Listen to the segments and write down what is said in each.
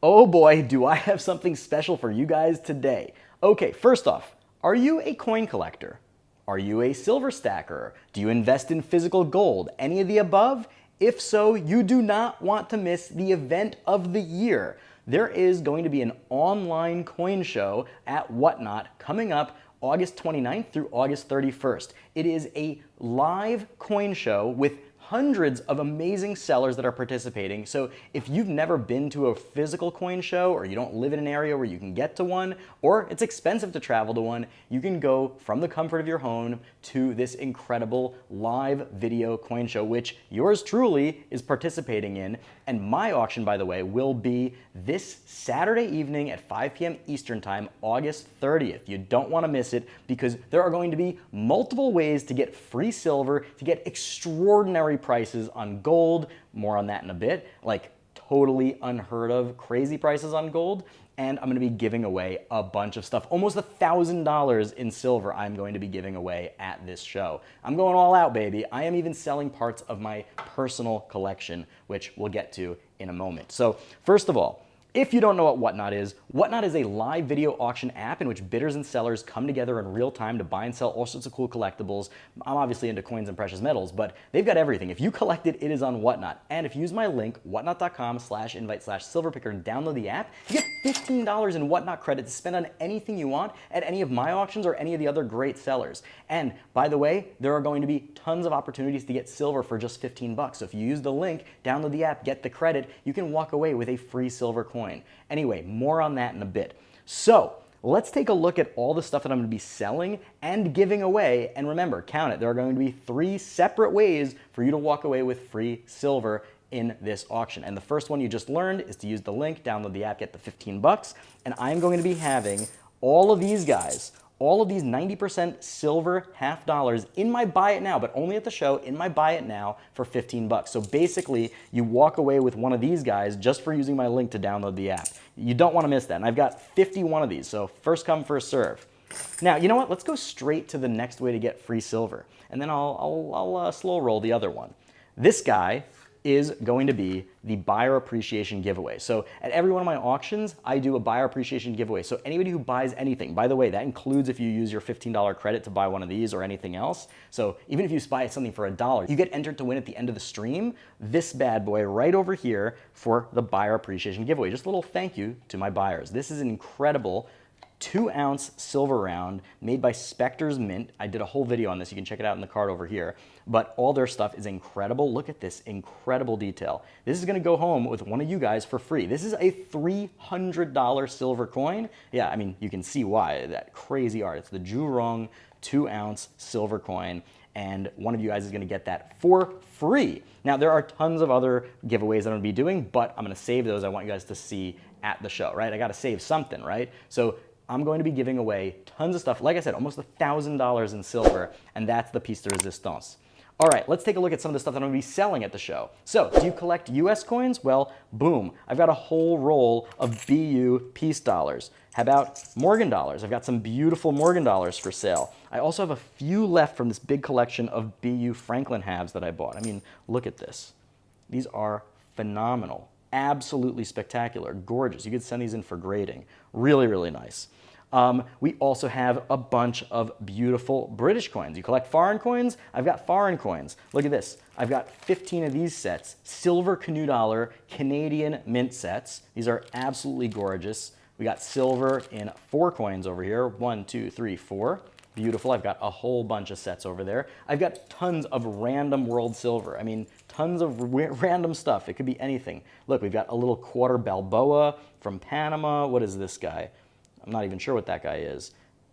Oh boy, do I have something special for you guys today. Okay, first off, are you a coin collector? Are you a silver stacker? Do you invest in physical gold? Any of the above? If so, you do not want to miss the event of the year. There is going to be an online coin show at Whatnot coming up August 29th through August 31st. It is a live coin show with hundreds of amazing sellers that are participating. So if you've never been to a physical coin show, or you don't live in an area where you can get to one, or it's expensive to travel to one, you can go from the comfort of your home to this incredible live video coin show, which yours truly is participating in. And my auction, by the way, will be this Saturday evening at 5 p.m. Eastern Time, August 30th. You don't want to miss it, because there are going to be multiple ways to get free silver, to get extraordinary prices on gold. More on that in a bit. Like totally unheard of crazy prices on gold. And I'm going to be giving away a bunch of stuff. Almost $1,000 in silver I'm going to be giving away at this show. I'm going all out, baby. I am even selling parts of my personal collection, which we'll get to in a moment. So first of all, if you don't know what Whatnot is a live video auction app in which bidders and sellers come together in real time to buy and sell all sorts of cool collectibles. I'm obviously into coins and precious metals, but they've got everything. If you collect it, it is on Whatnot. And if you use my link, whatnot.com/invite/silverpicker, and download the app, you get $15 in Whatnot credit to spend on anything you want at any of my auctions or any of the other great sellers. And by the way, there are going to be tons of opportunities to get silver for just 15 bucks. So if you use the link, download the app, get the credit, you can walk away with a free silver coin. Anyway, more on that in a bit. So let's take a look at all the stuff that I'm going to be selling and giving away. And remember, count it, there are going to be 3 separate ways for you to walk away with free silver in this auction. And the first one you just learned is to use the link, download the app, get the 15 bucks. And I'm going to be having all of these guys, all of these 90% silver half dollars in my buy it now, but only at the show, in my buy it now for 15 bucks. So basically, you walk away with one of these guys just for using my link to download the app. You don't want to miss that. And I've got 51 of these, so first come, first serve. Now, you know what? Let's go straight to the next way to get free silver, and then I'll slow roll the other one. This guy is going to be the buyer appreciation giveaway. So at every one of my auctions, I do a buyer appreciation giveaway. So anybody who buys anything, by the way, that includes if you use your $15 credit to buy one of these or anything else. So even if you buy something for $1, you get entered to win at the end of the stream this bad boy right over here for the buyer appreciation giveaway. Just a little thank you to my buyers. This is an incredible 2-ounce silver round made by Spectre's Mint. I did a whole video on this. You can check it out in the card over here. But all their stuff is incredible. Look at this incredible detail. This is going to go home with one of you guys for free. This is a $300 silver coin. Yeah, I mean, you can see why. That crazy art. It's the Jurong 2-ounce silver coin. And one of you guys is going to get that for free. Now, there are tons of other giveaways that I'm going to be doing, but I'm going to save those. I want you guys to see at the show, right? I got to save something, right? So I'm going to be giving away tons of stuff. Like I said, almost $1,000 in silver, and that's the piece de resistance. All right, let's take a look at some of the stuff that I'm going to be selling at the show. So, do you collect US coins? Well, boom. I've got a whole roll of BU peace dollars. How about Morgan dollars? I've got some beautiful Morgan dollars for sale. I also have a few left from this big collection of BU Franklin halves that I bought. I mean, look at this. These are phenomenal. Absolutely spectacular. Gorgeous. You could send these in for grading. Really, really nice. We also have a bunch of beautiful British coins. You collect foreign coins? I've got foreign coins. Look at this. I've got 15 of these sets. Silver canoe dollar Canadian mint sets. These are absolutely gorgeous. We got silver in 4 coins over here. 1, 2, 3, 4. Beautiful. I've got a whole bunch of sets over there. I've got tons of random world silver. I mean, tons of random stuff. It could be anything. Look, we've got a little quarter Balboa from Panama. What is this guy? I'm not even sure what that guy is.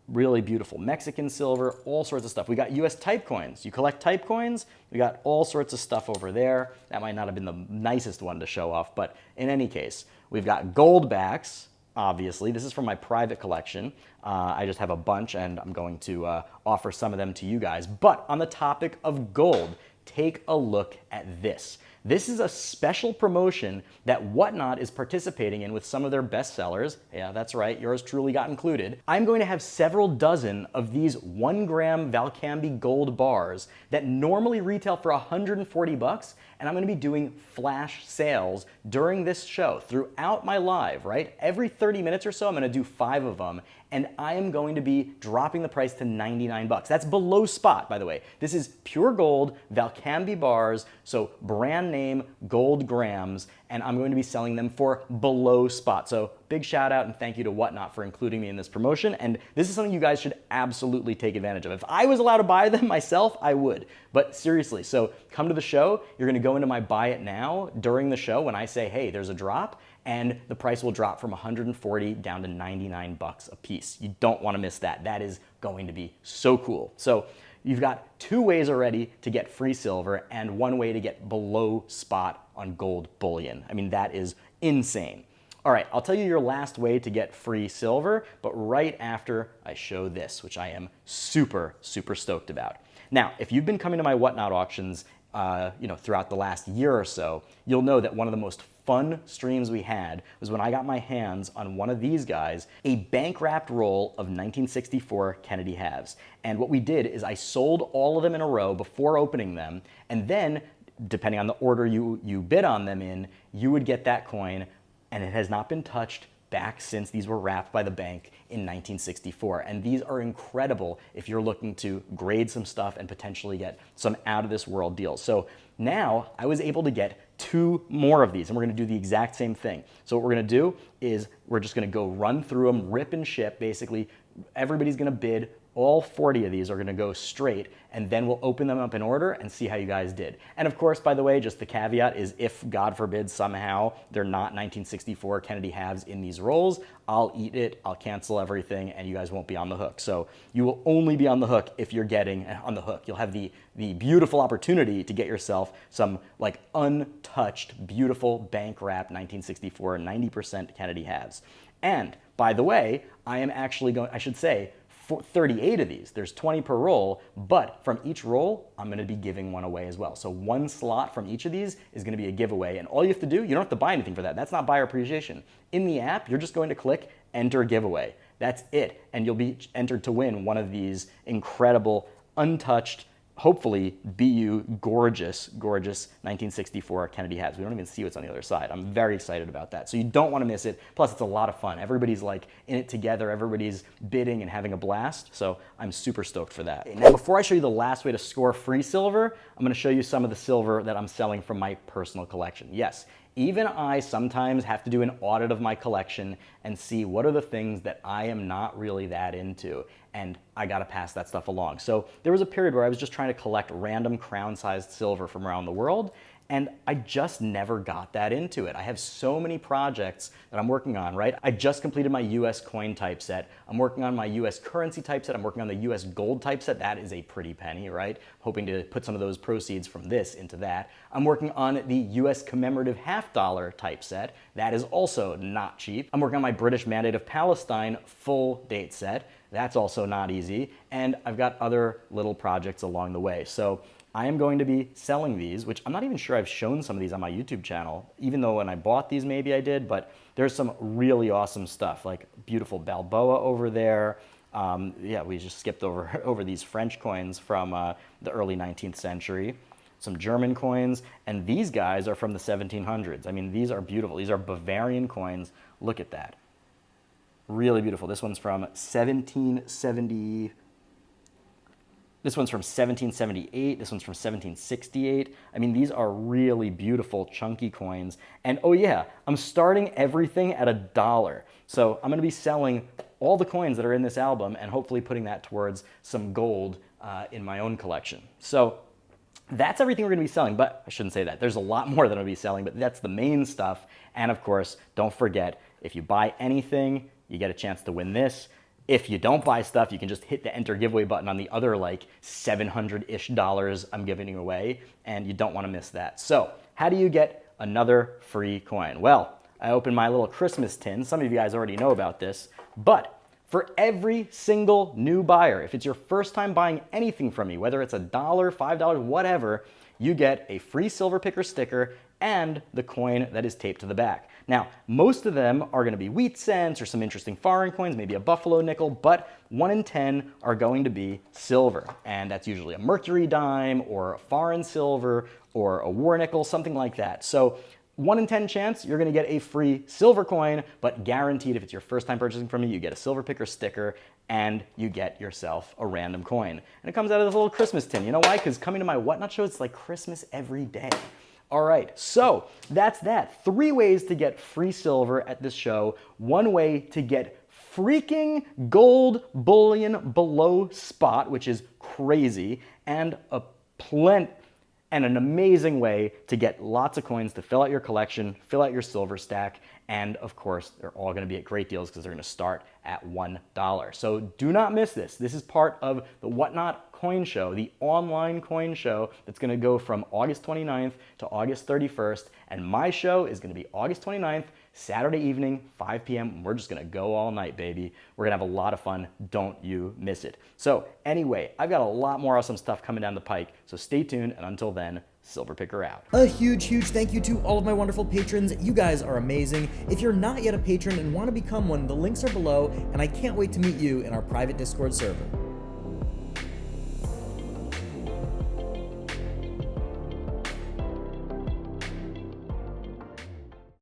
Really beautiful Mexican silver, all sorts of stuff. We got US type coins. You collect type coins? We got all sorts of stuff over there. That might not have been the nicest one to show off, but in any case, we've got gold backs, obviously. This is from my private collection. I just have a bunch, and I'm going to offer some of them to you guys. But on the topic of gold, take a look at this. This is a special promotion that Whatnot is participating in with some of their best sellers. Yeah, that's right, yours truly got included. I'm going to have several dozen of these 1-gram Valcambi gold bars that normally retail for $140, and I'm going to be doing flash sales during this show throughout my live, right? Every 30 minutes or so, I'm going to do 5 of them, and I am going to be dropping the price to 99 bucks. That's below spot, by the way. This is pure gold Valcambi bars, so brand name gold grams, and I'm going to be selling them for below spot. So big shout out and thank you to Whatnot for including me in this promotion, and this is something you guys should absolutely take advantage of. If I was allowed to buy them myself, I would. But seriously, so come to the show, you're gonna go into my buy it now during the show when I say, hey, there's a drop, and the price will drop from 140 down to 99 bucks a piece. You don't wanna miss that. That is going to be so cool. So you've got 2 ways already to get free silver and 1 way to get below spot on gold bullion. I mean, that is insane. All right, I'll tell you your last way to get free silver, but right after I show this, which I am super, super stoked about. Now, if you've been coming to my Whatnot auctions throughout the last year or so, you'll know that one of the most fun streams we had was when I got my hands on one of these guys, a bank-wrapped roll of 1964 Kennedy halves. And what we did is I sold all of them in a row before opening them, and then, depending on the order you bid on them in, you would get that coin, and it has not been touched back since these were wrapped by the bank in 1964. And these are incredible if you're looking to grade some stuff and potentially get some out of this world deals. So now I was able to get 2 more of these, and we're gonna do the exact same thing. So what we're gonna do is we're just gonna go run through them, rip and ship. Basically, everybody's gonna bid. All 40 of these are gonna go straight, and then we'll open them up in order and see how you guys did. And of course, by the way, just the caveat is if, God forbid, somehow they're not 1964 Kennedy halves in these rolls, I'll eat it, I'll cancel everything, and you guys won't be on the hook. So you will only be on the hook if you're getting on the hook. You'll have the beautiful opportunity to get yourself some like untouched, beautiful bank-wrapped 1964 90% Kennedy halves. And by the way, I am actually going, I should say, 38 of these. There's 20 per roll, but from each roll, I'm gonna be giving 1 away as well. So 1 slot from each of these is gonna be a giveaway, and all you have to do, you don't have to buy anything for that. That's not buyer appreciation. In the app, you're just going to click enter giveaway. That's it, and you'll be entered to win one of these incredible, untouched, hopefully BU gorgeous 1964 Kennedy halves. We don't even see what's on the other side. I'm very excited about that. So you don't want to miss it. Plus it's a lot of fun. Everybody's like in it together. Everybody's bidding and having a blast. So I'm super stoked for that. Now before I show you the last way to score free silver, I'm going to show you some of the silver that I'm selling from my personal collection. Yes, even I sometimes have to do an audit of my collection and see what are the things that I am not really that into, and I gotta pass that stuff along. So there was a period where I was just trying to collect random crown-sized silver from around the world, and I just never got that into it. I have so many projects that I'm working on, right? I just completed my US coin typeset. I'm working on my US currency typeset. I'm working on the US gold typeset. That is a pretty penny, right? Hoping to put some of those proceeds from this into that. I'm working on the US commemorative $half typeset. That is also not cheap. I'm working on my British Mandate of Palestine full date set. That's also not easy. And I've got other little projects along the way. So I am going to be selling these, which I'm not even sure I've shown some of these on my YouTube channel, even though when I bought these maybe I did, but there's some really awesome stuff, like beautiful Balboa over there. Yeah, we just skipped over these French coins from the early 19th century, some German coins, and these guys are from the 1700s. I mean, these are beautiful. These are Bavarian coins. Look at that. Really beautiful. This one's from 1770. This one's from 1778, this one's from 1768. I mean, these are really beautiful, chunky coins. And oh yeah, I'm starting everything at $1. So I'm gonna be selling all the coins that are in this album and hopefully putting that towards some gold in my own collection. So that's everything we're gonna be selling, but I shouldn't say that. There's a lot more that I'll be selling, but that's the main stuff. And of course, don't forget, if you buy anything, you get a chance to win this. If you don't buy stuff, you can just hit the enter giveaway button on the other like $700-ish I'm giving away, and you don't want to miss that. So how do you get another free coin? Well, I opened my little Christmas tin. Some of you guys already know about this, but for every single new buyer, if it's your first time buying anything from me, whether it's $1, $5, whatever, you get a free silver picker sticker and the coin that is taped to the back. Now, most of them are going to be wheat cents or some interesting foreign coins, maybe a buffalo nickel, but 1 in 10 are going to be silver. And that's usually a mercury dime or a foreign silver or a war nickel, something like that. So 1 in 10 chance you're going to get a free silver coin, but guaranteed if it's your first time purchasing from me, you get a silver picker sticker and you get yourself a random coin. And it comes out of this little Christmas tin. You know why? Because coming to my Whatnot show, it's like Christmas every day. All right, so that's that. 3 ways to get free silver at this show. 1 way to get freaking gold bullion below spot, which is crazy, and an amazing way to get lots of coins to fill out your collection, fill out your silver stack, and of course, they're all going to be at great deals because they're going to start at $1. So do not miss this. This is part of the Whatnot Coin Show, the online coin show that's going to go from August 29th to August 31st, and my show is going to be August 29th, Saturday evening, 5 p.m. We're just going to go all night, baby. We're going to have a lot of fun. Don't you miss it. So anyway, I've got a lot more awesome stuff coming down the pike, so stay tuned, and until then, Silver Picker out. A huge thank you to all of my wonderful patrons. You guys are amazing. If you're not yet a patron and want to become one, the links are below, and I can't wait to meet you in our private Discord server.